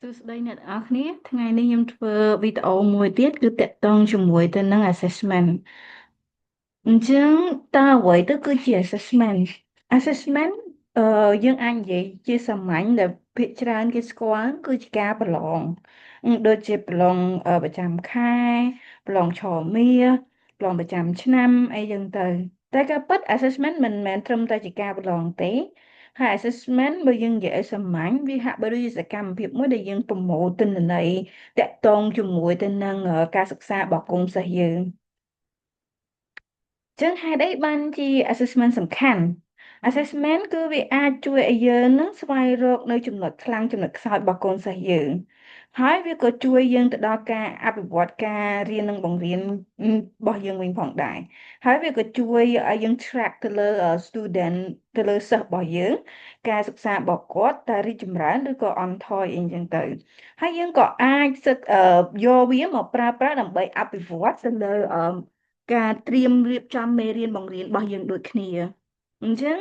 សួស្តីអ្នកទាំងអស់គ្នាថ្ងៃនេះខ្ញុំធ្វើវីដេអូមួយទៀតគឺតាក់ទងជាមួយទៅនឹង assessment អញ្ចឹងតើអ្វីទៅគឺជា assessment assessment យើងអាចនិយាយជាសាមញ្ញដែលភាគច្រើនគេស្គាល់គឺជាការប្រឡងដូចជាប្រឡងប្រចាំខែប្រឡងឆមាសប្រឡងប្រចាំឆ្នាំអីចឹងទៅតែការពិត assessment មិនមែនត្រឹមតែជាការប្រឡងទេហើយ assessment បើយើងនិយាយឲ្យសាមញ្ញវាហាក់បីដូចជាសកម្មភាពមួយដែលយើងប្រមូលទិន្នន័យតាក់ទងជាមួយទៅនឹងការសិក្សារបស់កូនសិស្សយើងចឹងហេតុអីបានជា assessment សំខាន់ assessment គឺវាអាចជួយឲ្យយើងនឹងស្វែងរកនៅចំណុចខ្លាំងចំណុចខ្សោយរបស់កូនសិស្សយើងហើយវាក៏ជួយយើងទៅដល់ការអភិវឌ្ឍការរៀននិងបង្រៀនរបស់យើងវិញផងដែរហើយវាក៏ជួយឲ្យយើង track ទៅលើ student ទៅលើសិស្សរបស់យើងការសិក្សារបស់គាត់តើរីកចម្រើនឬក៏អន់ថយអីចឹងទៅហើយយើងក៏អាចយកវាមកប្រើប្រាស់ដើម្បីអភិវឌ្ឍទៅលើការត្រៀមរៀបចំមេរៀនបង្រៀនរបស់យើងដូចគ្នាអញ្ចឹង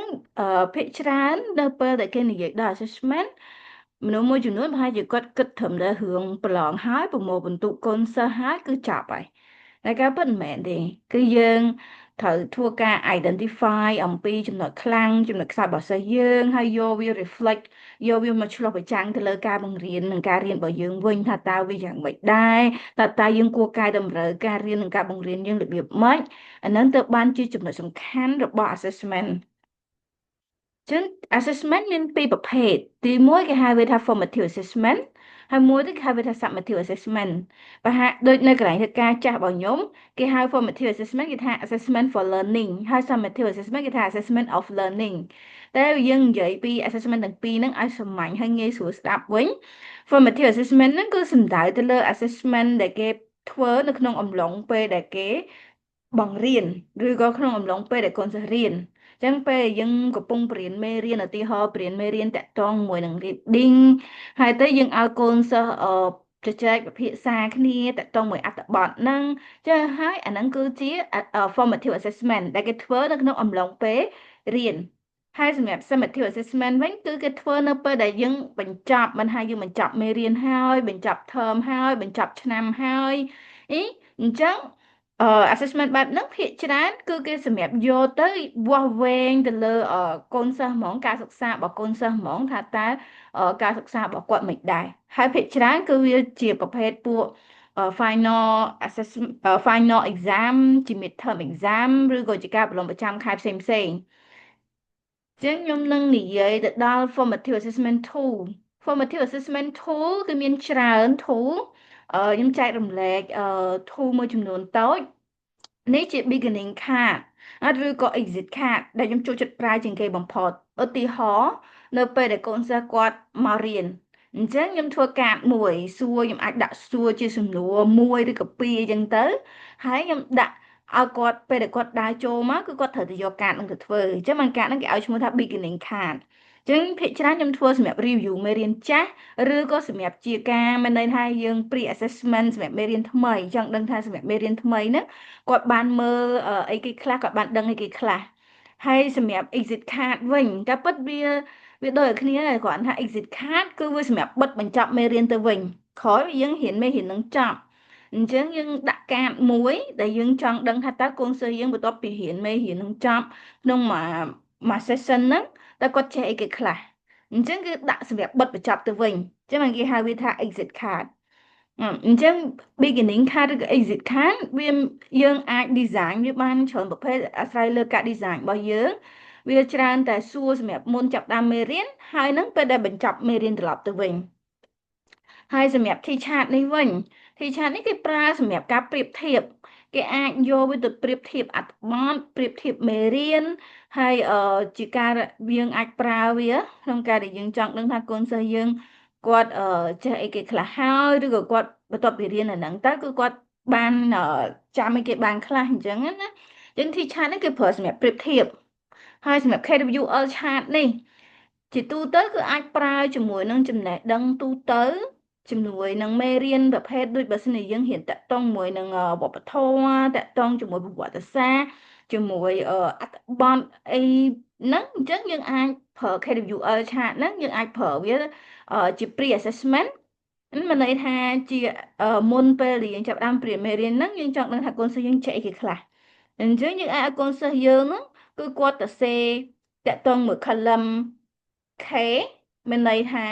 ភាគច្រើននៅពេលដែលគេនិយាយដល់ assessment មនុស្សមួយចំនួនប្រហែលជាគាត់គិតត្រឹមតែរឿងប្រឡងហើយប្រមូលបន្ទុកកូនសិស្សហើយគឺចប់ហើយតែការពិតមិនមែនទេគឺយើងត្រូវធ្វើការ identify អំពីចំណុចខ្លាំងចំណុចខ្សោយរបស់សិស្សយើងហើយយកវា reflect យកវាមកឆ្លុះបញ្ចាំងទៅលើការបង្រៀននិងការរៀនរបស់យើងវិញថាតើវាយ៉ាងម៉េចដែរតើយើងគួរកែតម្រូវការរៀននិងការបង្រៀនយើងរបៀបម៉េចអាហ្នឹងទៅបានជាចំណុចសំខាន់របស់ assessment ចឹង assessment មានពីរប្រភេទទីមួយគេហៅវាថា formative assessment ហើយមួយទៀតគេហៅវាថា summative assessment ប្រហែលដូចនៅកន្លែងធ្វើការចាស់របស់ខ្ញុំគេហៅ formative assessment គេថា assessment for learning ហើយ summative assessment គេថា assessment of learning តែយើងនិយាយពី assessment ទាំងពីរហ្នឹងឲ្យសាមញ្ញហើយងាយស្រួលស្ដាប់វិញ formative assessment ហ្នឹងគឺសំដៅទៅលើ assessment ដែលគេធ្វើនៅក្នុងអំឡុងពេលដែលគេបង្រៀនឬក៏ក្នុងអំឡុងពេលដែលកូនសិស្សរៀនចឹងពេលយើងកំពុងបរៀនមេរៀនឧទាហរណ៍បរៀនមេរៀនតាក់ទងមួយនឹង reading ហើយទៅយើងឲ្យកូនសិស្សជជែកពិភាក្សាគ្នាតាក់ទងមួយអត្ថបទហ្នឹងចឹងហើយអាហ្នឹងគឺជា formative assessment ដែលគេធ្វើនៅក្នុងអំឡុងពេលរៀនហើយសម្រាប់ summative assessment វិញគឺគេធ្វើនៅពេលដែលយើងបញ្ចប់មិនថាយើងបញ្ចប់មេរៀនហើយបញ្ចប់ term ហើយបញ្ចប់ឆ្នាំហើយអញ្ចឹងassessment បែបហ្នឹងភាគច្រើនគឺគេសម្រាប់យកទៅវាស់វែងទៅលើកូនសិស្សហ្មងការសិក្សារបស់កូនសិស្សហ្មងថាតើការសិក្សារបស់គាត់មិនដែរហើយភាគច្រើនគឺវាជាប្រភេទពួកfinal assessment final exam ជា midterm exam ឬក៏ជាការប្រឡងប្រចាំខែផ្សេងផ្សេងចឹងខ្ញុំនឹងនិយាយទៅដល់ formative assessment tool formative assessment tool គឺមានច្រើន tool ខ្ញុំចែករំលែកtool មួយចំនួនតូចនេះជា beginning card ឬក៏ exit card ដែលខ្ញុំចូលចិត្តប្រើជាងគេបំផុតឧទាហរណ៍នៅពេលដែលកូនសិស្សគាត់មករៀនអញ្ចឹងខ្ញុំធ្វើកាតមួយសួរខ្ញុំអាចដាក់សួរជាសំណួរមួយឬក៏ពីរអញ្ចឹងទៅហើយខ្ញុំដាក់ឲ្យគាត់ពេលដែលគាត់ដើរចូលមកគឺគាត់ត្រូវទៅយកកាតនឹងទៅធ្វើអញ្ចឹងបានកាតនឹងគេឲ្យឈ្មោះថា beginning card អញ្ចឹងភាគច្រើនខ្ញុំធ្វើសម្រាប់ review មេរៀនចាស់ឬក៏សម្រាប់ជាការមានន័យថាយើង pre assessment សម្រាប់មេរៀនថ្មីចង់ដឹងថាសម្រាប់មេរៀនថ្មីហ្នឹងគាត់បានមើលអីគេខ្លះគាត់បានដឹងអីគេខ្លះហើយសម្រាប់ exit card វិញតែពិតវាដូចគ្នាដែរគ្រាន់ថា exit card គឺវាសម្រាប់បិទបញ្ចប់មេរៀនទៅវិញក្រោយយើងរៀនមេរៀននឹងចប់អញ្ចឹងយើងដាក់កាតមួយដែលយើងចង់ដឹងថាតើកូនសិស្សយើងបន្ទាប់ពីរៀនមេរៀននឹងចប់ក្នុងមួយ session ហ្នឹងតើគាត់ចេះអីគេខ្លះអញ្ចឹងគឺដាក់សម្រាប់បិទបញ្ចប់ទៅវិញអញ្ចឹងគេហៅវាថា exit card អញ្ចឹង beginning card ឬក៏ exit card វាយើងអាច design វាបានច្រើនប្រភេទអាស្រ័យលើការ design របស់យើងវាច្រើនតែសួរសម្រាប់មុនចាប់ផ្ដើមមេរៀនហើយនឹងពេលដែលបញ្ចប់មេរៀនត្រឡប់ទៅវិញហើយសម្រាប់ T-chart នេះវិញ T-chart នេះគេប្រើសម្រាប់ការប្រៀបធៀបគេអាចយកវាទៅប្រៀបធៀបអត្ថបទប្រៀបធៀបមេរៀនហើយជាការយើងអាចប្រើវាក្នុងការដែលយើងចង់ដឹងថាកូនសិស្សយើងគាត់ចេះអីគេខ្លះហើយឬក៏គាត់បន្ទាប់ពីរៀនអាហ្នឹងតើគឺគាត់បានចាំអីគេបានខ្លះអញ្ចឹងណាអញ្ចឹង T-chart នេះគេប្រើសម្រាប់ប្រៀបធៀបហើយសម្រាប់ KWL chart នេះជាទូទៅគឺអាចប្រើជាមួយនឹងចំណេះដឹងទូទៅជំនួយនឹងមេរៀនប្រភេទដូចបើសិនជាយើងរៀនតាក់ទងមួយនឹងវប្បធម៌តាក់ទងជាមួយប្រវត្តិសាស្ត្រជាមួយអត្ថបទអីហ្នឹងអញ្ចឹងយើងអាចប្រើ KWL chart ហ្នឹងយើងអាចប្រើវាជា pre assessment មិនន័យថាជាមុនពេលដែលយើងចាប់ផ្ដើមព្រាមេរៀនហ្នឹងយើងចង់ដឹងថាកូនសិស្សយើងចេះគេខ្លះអញ្ចឹងយើងអាចឲ្យកូនសិស្សយើងហ្នឹងគឺគាត់ទៅសេតាក់ទងមួយ column K មានន័យថា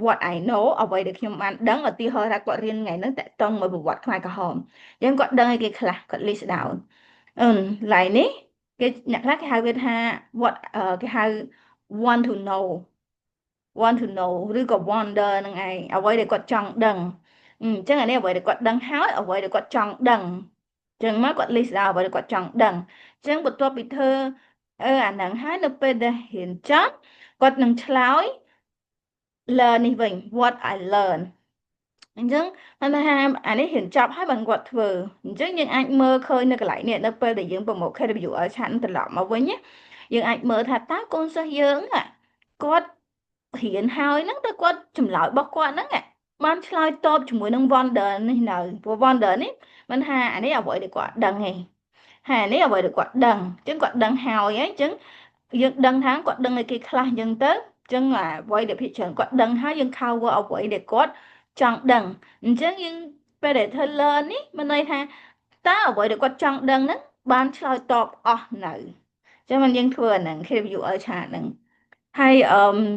what I know អ្វីដែលខ្ញុំបានដឹងឧទាហរណ៍ថាគាត់រៀនថ្ងៃហ្នឹងតាក់ទងមួយប្រវត្តិខ្មែរក្រហមអញ្ចឹងគាត់ដឹងឲ្យគេខ្លះគាត់ list down ឡើយនេះគេអ្នកខ្លះគេហៅវាថា what គេហៅ want to know want to know ឬក៏ wonder ហ្នឹងឯងអ្វីដែលគាត់ចង់ដឹងអញ្ចឹងអានេះអ្វីដែលគាត់ដឹងហើយអ្វីដែលគាត់ចង់ដឹងអញ្ចឹងមកគាត់ list ដល់អ្វីដែលគាត់ចង់ដឹងអញ្ចឹងបន្ទាប់ពីធ្វើអាហ្នឹងហើយនៅពេលដែលរៀនចប់គាត់នឹងឆ្លើយ learn នេះវិញ what I learn អញ្ចឹងបានថាអានេះរៀនចប់ហើយបានគាត់ធ្វើអញ្ចឹងយើងអាចមើលឃើញនៅកន្លែងនេះនៅពេលដែលយើងប្រមូល KWR ឆានត្រឡប់មកវិញណាយើងអាចមើលថាតើកូនសិស្សយើងគាត់រៀនហើយហ្នឹងតើគាត់ចម្លើយរបស់គាត់ហ្នឹងបានឆ្លើយតបជាមួយនឹង Wonder នេះនៅព្រោះ Wonder នេះមិនថាអានេះអ្វីដែលគាត់ដឹងឯងហើយអានេះអ្វីដែលគាត់ដឹងអញ្ចឹងគាត់ដឹងហើយអញ្ចឹងយើងដឹងថាគាត់ដឹងឲ្យគេខ្លះអញ្ចឹងទៅអញ្ចឹងអ្វីដែលភាគច្រើនគាត់ដឹងហើយយើង cover អ្វីដែលគាត់ចង់ដឹងអញ្ចឹងយើងពេលដែលធ្វើ learn នេះមានន័យថាតើអ្វីដែលគាត់ចង់ដឹងហ្នឹងបានឆ្លើយតបអស់នៅអញ្ចឹងមិនយើងធ្វើអាហ្នឹង KWR ឆាតហ្នឹងហើយ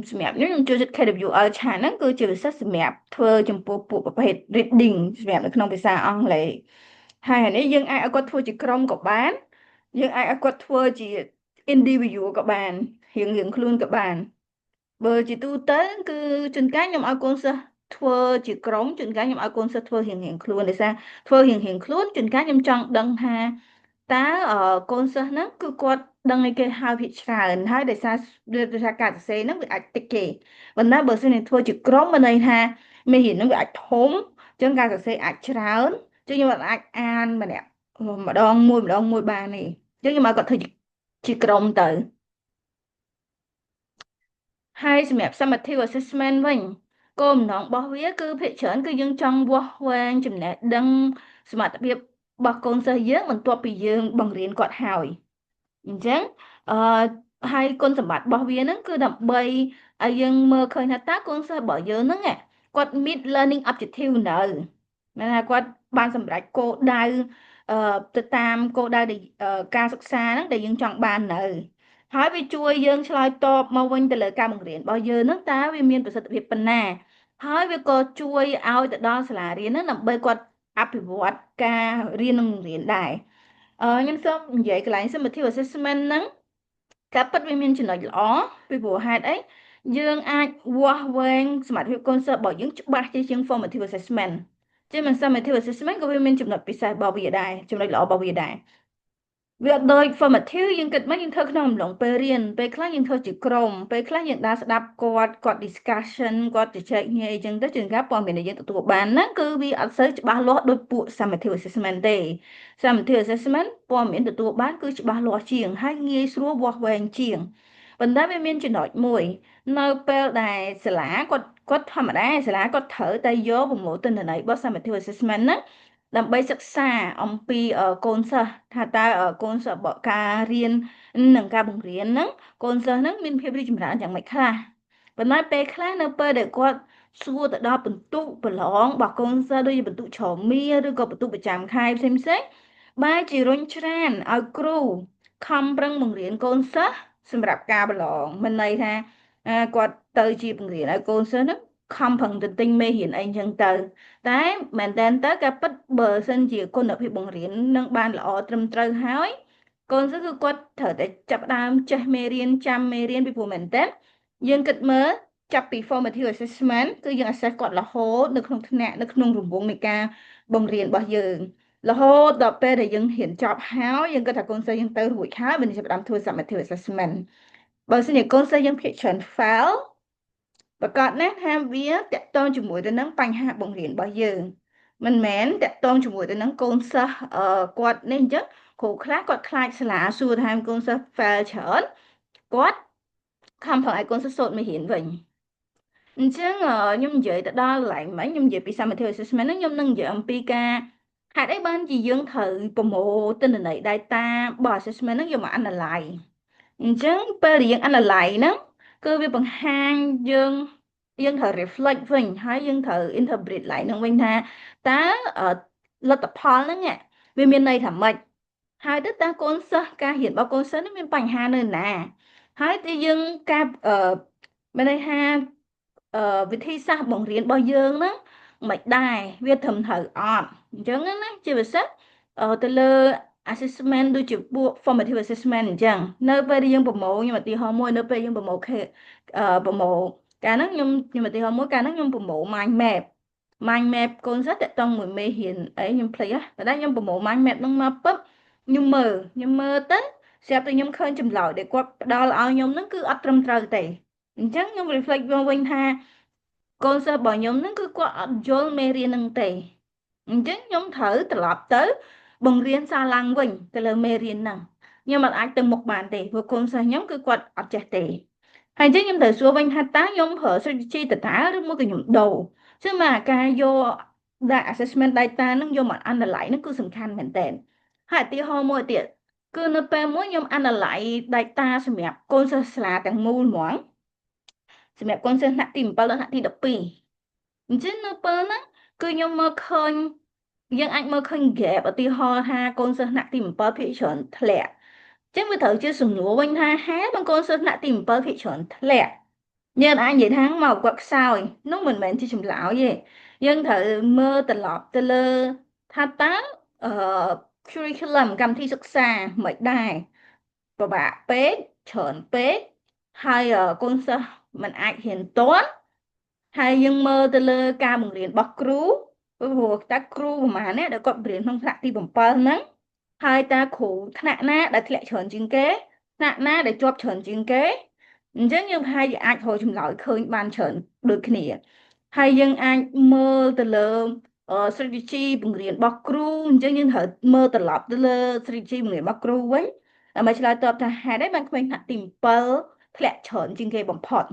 សម្រាប់ខ្ញុំចូលចិត្ត KWR ឆាតហ្នឹងគឺជាពិសេសសម្រាប់ធ្វើចំពោះពួកប្រភេទ reading សម្រាប់នៅក្នុងភាសាអង់គ្លេសហើយអានេះយើងអាចឲ្យគាត់ធ្វើជាក្រុមក៏បានយើងអាចឲ្យគាត់ធ្វើជា individual ក៏បានរៀងខ្លួនក៏បានបើជាទូទៅគឺជួនកាលខ្ញុំឲ្យកូនសិស្សធ្វើជាក្រុមជួនកាលខ្ញុំឲ្យកូនសិស្សធ្វើរៀងខ្លួនដោយសារធ្វើរៀងខ្លួនជួនកាលខ្ញុំចង់ដឹងថាតើកូនសិស្សហ្នឹងគឺគាត់ដឹងឲ្យគេហៅភាគច្រើនហើយដោយសារការសរសេរហ្នឹងវាអាចតិចគេប៉ុន្តែបើសិនជាធ្វើជាក្រុមមានន័យថាមេរៀនហ្នឹងវាអាចធំអញ្ចឹងការសរសេរអាចច្រើនអញ្ចឹងខ្ញុំអាចអានម្នាក់ម្ដងមួយបានទេអញ្ចឹងខ្ញុំឲ្យគាត់ធ្វើជាក្រុមទៅហើយសម្រាប់ summative assessment វិញគោលបំណងរបស់វាគឺភាគច្រើនគឺយើងចង់វាស់វែងចំណេះដឹងសមត្ថភាពរបស់កូនសិស្សយើងបន្ទាប់ពីយើងបង្រៀនគាត់ហើយអញ្ចឹងអឺហើយគុណសម្បត្តិរបស់វាហ្នឹងគឺដើម្បីឲ្យយើងមើលឃើញថាតើកូនសិស្សរបស់យើងហ្នឹងគាត់ meet learning objective នៅមានថាគាត់បានសម្រេចគោលដៅទៅតាមគោលដៅដែលការសិក្សាហ្នឹងដែលយើងចង់បាននៅហើយវាជួយយើងឆ្លើយតបមកវិញទៅលើការបង្រៀនរបស់យើងហ្នឹងតើវាមានប្រសិទ្ធភាពប៉ុណ្ណាហើយវាក៏ជួយឲ្យទៅដល់សាលារៀនហ្នឹងដើម្បីគាត់អភិវឌ្ឍការរៀននិងបង្រៀនដែរខ្ញុំសូមនិយាយកន្លែង summative assessment ហ្នឹងការពិតវាមានចំណុចល្អពីព្រោះហេតុអីយើងអាចវាស់វែងសមត្ថភាពកូនសិស្សរបស់យើងច្បាស់ជាង formative assessment ជាមិន summative assessment ក៏វាមានចំណុចពិសេសរបស់វាដែរចំណុចល្អរបស់វាដែរវាអត់ដូច formative យើងគិតមកយើងធ្វើក្នុងអំឡុងពេលរៀនពេលខ្លះយើងធ្វើជាក្រុមពេលខ្លះយើងដើរស្ដាប់គាត់ discussion គាត់ជជែកគ្នាអីចឹងទៅជួនកាលព័ត៌មានដែលយើងទទួលបានហ្នឹងគឺវាអត់សូវច្បាស់លាស់ដូចពួក summative assessment ទេ summative assessment ព័ត៌មានទទួលបានគឺច្បាស់លាស់ជាងហើយងាយស្រួលវាស់វែងជាងប៉ុន្តែវាមានចំណុចមួយនៅពេលដែលសាលាគាត់ធម្មតាសាលាគាត់ត្រូវតែយកប្រមូលទិន្នន័យរបស់ summative assessment ហ្នឹងដើម្បីសិក្សាអំពីកូនសិស្សថាតើកូនសិស្សបកការរៀននិងការបង្រៀនហ្នឹងកូនសិស្សហ្នឹងមានភាពរីកចម្រើនយ៉ាងម៉េចខ្លះប៉ុន្តែពេលខ្លះនៅពេលដែលគាត់សួរទៅដល់បន្ទុកប្រឡងរបស់កូនសិស្សដូចជាបន្ទុកច្រមាឬក៏បន្ទុកប្រចាំខែផ្សេងបែរជារុញច្រានឲ្យគ្រូខំប្រឹងបង្រៀនកូនសិស្សសម្រាប់ការប្រឡងមិនន័យថាគាត់ទៅជាបង្រៀនឲ្យកូនសិស្សហ្នឹងខំប្រឹងទៅទិញមេរៀនអីចឹងទៅតែមែនតើទៅការពិតបើសិនជាគុណភាពបង្រៀននឹងបានល្អត្រឹមត្រូវហើយកូនសិស្សគឺគាត់ត្រូវតែចាប់ផ្ដើមចេះមេរៀនចាំមេរៀនពីព្រោះមែនតើយើងគិតមើលចាប់ពី formative assessment គឺយើង assess គាត់រហូតនៅក្នុងថ្នាក់នៅក្នុងរង្វង់នៃការបង្រៀនរបស់យើងរហូតដល់ពេលដែលយើងហ៊ានចប់ហើយយើងគិតថាកូនសិស្សយើងទៅរួចហើយបើយើងចាប់ផ្ដើមធ្វើ summative assessment បើសិនជាកូនសិស្សយើងភាគច្រើន fail ប្រកាសណាស់ថាវាតកតងជាមួយទៅនឹងបញ្ហាបង្រៀនរបស់យើងមិនមែនតកតងជាមួយទៅនឹងកូនសិស្សគាត់នេះអញ្ចឹងគ្រូខ្លះគាត់ខ្លាចសាលាសួរថាកូនសិស្ស fail ច្រើនគាត់ខំប្រឹងឲ្យកូនសិស្សសូត្រមេរៀនវិញអញ្ចឹងខ្ញុំនិយាយទៅដល់កន្លែងមិញខ្ញុំនិយាយពី summative assessment ហ្នឹងខ្ញុំនឹងនិយាយអំពីការហេតុអីបានជាយើងត្រូវប្រមូលទិន្នន័យ data របស់ assessment ហ្នឹងយកមក analyze អញ្ចឹងពេលដែលយើង analyze ហ្នឹងគឺវាបង្ហាញយើង យើងត្រូវ reflect វិញហើយយើងត្រូវ interpret lạiនឹងវិញថាតើលទ្ធផលហ្នឹងវាមានន័យថាម៉េចហើយទៅតើកូនសិស្សការរៀនរបស់កូនសិស្សនេះមានបញ្ហានៅណាហើយទីយើងការមានន័យថាវិធីសាស្ត្របង្រៀនរបស់យើងហ្នឹងមិនដែរវាត្រឹមត្រូវអត់អញ្ចឹងណាជាពិសេសទៅលើ assessment ដូចជាពួក formative assessment អញ្ចឹងនៅពេលដែលយើងប្រមូលខ្ញុំឧទាហរណ៍មួយនៅពេលយើងប្រមូលប្រមូលកាលហ្នឹងខ្ញុំឧទាហរណ៍មួយកាលហ្នឹងខ្ញុំប្រមូល mind map កូនសិស្សតតងមួយមេរៀនអីខ្ញុំភ្លេចតែខ្ញុំប្រមូល mind map ហ្នឹងមកปุ๊បខ្ញុំមើលទៅស្រាប់តែខ្ញុំឃើញចម្លើយដែលគាត់ផ្ដល់ឲ្យខ្ញុំហ្នឹងគឺអត់ត្រឹមត្រូវទេអញ្ចឹងខ្ញុំ reflect មកវិញថាកូនសិស្សរបស់ខ្ញុំហ្នឹងគឺគាត់អត់យល់មេរៀនហ្នឹងទេអញ្ចឹងខ្ញុំត្រូវត្រឡប់ទៅបង្រៀនសារឡើងវិញទៅលើមេរៀនហ្នឹងខ្ញុំអត់អាចទៅមុខបានទេព្រោះកូនសិស្សខ្ញុំគឺគាត់អត់ចេះទេហើយអញ្ចឹងខ្ញុំត្រូវសួរវិញថាតើខ្ញុំប្រើ strategy ដដែលឬមួយក៏ខ្ញុំដូរចឹងមកការយកដាក់ assessment data ហ្នឹងយកមក analyze ហ្នឹងគឺសំខាន់មែនតើហើយឧទាហរណ៍មួយទៀតគឺនៅពេលមួយខ្ញុំ analyze data សម្រាប់កូនសិស្សសាលាទាំងមូលហ្មងសម្រាប់កូនសិស្សថ្នាក់ទី7ដល់ថ្នាក់ទី12អញ្ចឹងនៅពេលហ្នឹងគឺខ្ញុំមើលឃើញយើងអាចមើលឃើញ gap ឧទាហរណ៍ថាកូនសិស្សថ្នាក់ទី7ភាគច្រើនធ្លាក់អញ្ចឹងវាត្រូវជាសំណួរវិញថាហេតុបងកូនសិស្សថ្នាក់ទី7ភាគច្រើនធ្លាក់យើងអាចនិយាយថាមកគាត់ខ្សោយនោះមិនមែនជាចម្លើយទេយើងត្រូវមើលត្រឡប់ទៅលើថាតើcurriculum កម្មវិធីសិក្សាមិនដែរពិបាកពេកច្រើនពេកហើយកូនសិស្សមិនអាចរៀនទាន់ហើយយើងមើលទៅលើការបង្រៀនរបស់គ្រូព្រោះតើគ្រូប្រហែលដែលគាត់បង្រៀនក្នុងថ្នាក់ទី7ហ្នឹងហើយតើគ្រូថ្នាក់ណាដែលធ្លាក់ច្រើនជាងគេថ្នាក់ណាដែលជាប់ច្រើនជាងគេអញ្ចឹងយើងប្រហែលជាអាចរកចម្លើយឃើញបានច្រើនដូចគ្នាហើយយើងអាចមើលទៅលើ strategy បង្រៀនរបស់គ្រូអញ្ចឹងយើងត្រូវមើលត្រឡប់ទៅលើ strategy បង្រៀនរបស់គ្រូវិញដើម្បីឆ្លើយតបថាហេតុអីបានក្មេងថ្នាក់ទី7ធ្លាក់ច្រើនជាងគេបំផុត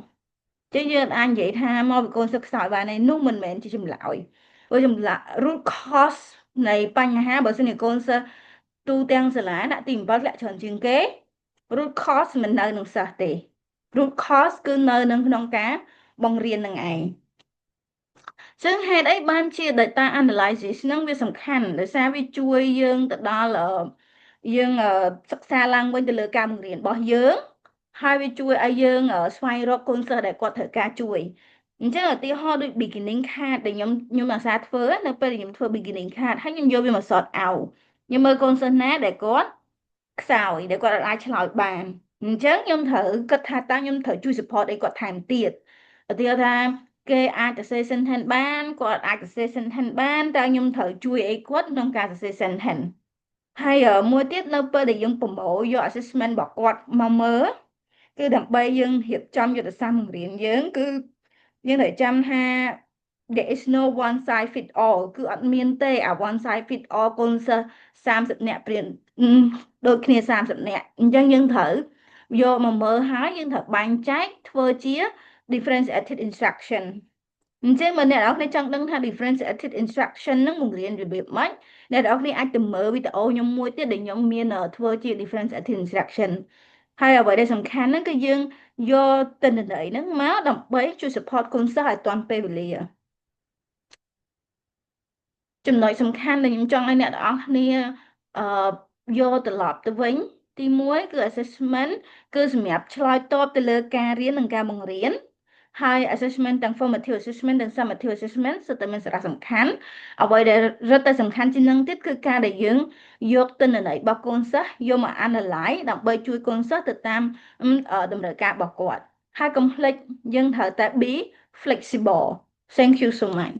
ចឹងយើងអាចនិយាយថាមកពីកូនសិស្សខ្សោយបានឯនោះមិនមែនជាចម្លើយព្រោះចម្លើយ root cause នៃបញ្ហាបើសិនជាកូនសិស្សទូទាំងសាលាដាក់ទី7ធ្លាក់ច្រើនជាងគេ root cause មិននៅនឹងសិស្សទេ root cause គឺនៅនឹងក្នុងការបង្រៀននឹងឯងចឹងហេតុអីបានជា data analysis ហ្នឹងវាសំខាន់ដោយសារវាជួយយើងទៅដល់យើងសិក្សាឡើងវិញទៅលើការបង្រៀនរបស់យើងហើយវាជួយឲ្យយើងស្វែងរកកូនសិស្សដែលគាត់ត្រូវការជួយអញ្ចឹងឧទាហរណ៍ដូច beginning card ដែលខ្ញុំអាសាធ្វើនៅពេលខ្ញុំធ្វើ beginning card ហើយខ្ញុំយកវាមក sort out ខ្ញុំមើលកូនសិស្សណាដែលគាត់ខ្សោយដែលគាត់អាចឆ្លើយបានអញ្ចឹងខ្ញុំត្រូវគិតថាតើខ្ញុំត្រូវជួយ support អីគាត់ថែមទៀតឧទាហរណ៍ថាគេអាចសរសេរ sentence បានគាត់អាចសរសេរ sentence បានតើខ្ញុំត្រូវជួយអីគាត់ក្នុងការសរសេរ sentence ហើយមួយទៀតនៅពេលដែលយើងប្រមូលយក assessment របស់គាត់មកមើលគឺដើម្បីយើងរៀបចំយុទ្ធសាស្ត្របង្រៀនយើងគឺយើងត្រូវចាំថា there is no one size fit all គឺអត់មានទេអា one size fit all កូនសិស្ស30នាក់ព្រៀនដូចគ្នា30នាក់អញ្ចឹងយើងត្រូវយកមកមើលហើយយើងត្រូវបែងចែកធ្វើជា differentiated instruction អញ្ចឹងបើអ្នកនរគ្នាចង់ដឹងថា differentiated instruction ហ្នឹងបង្រៀនរបៀបម៉េចអ្នកនរគ្នាអាចទៅមើលវីដេអូខ្ញុំមួយទៀតដែលខ្ញុំមានធ្វើជា differentiated instruction ហើយអ្វីដែលសំខាន់ហ្នឹងគឺយើងយកទិន្នន័យហ្នឹងមកដើម្បីជួយ support កូនសិស្សឲ្យទាន់ពេលវេលាចំណុចសំខាន់ដែលខ្ញុំចង់ឲ្យអ្នកទាំងអស់គ្នាយកត្រឡប់ទៅវិញទី1គឺ assessment គឺសម្រាប់ឆ្លើយតបទៅលើការរៀននិងការបង្រៀនហើយ assessment ទាំង formative assessment និង summative assessment សុទ្ធតែមានសារៈសំខាន់អ្វីដែលរឹតតែសំខាន់ជាងនឹងទៀតគឺការដែលយើងយកទិន្នន័យរបស់កូនសិស្សយកមក analyze ដើម្បីជួយកូនសិស្សទៅតាមតម្រូវការរបស់គាត់ហើយកុំភ្លេចយើងត្រូវតែ be flexible thank you so much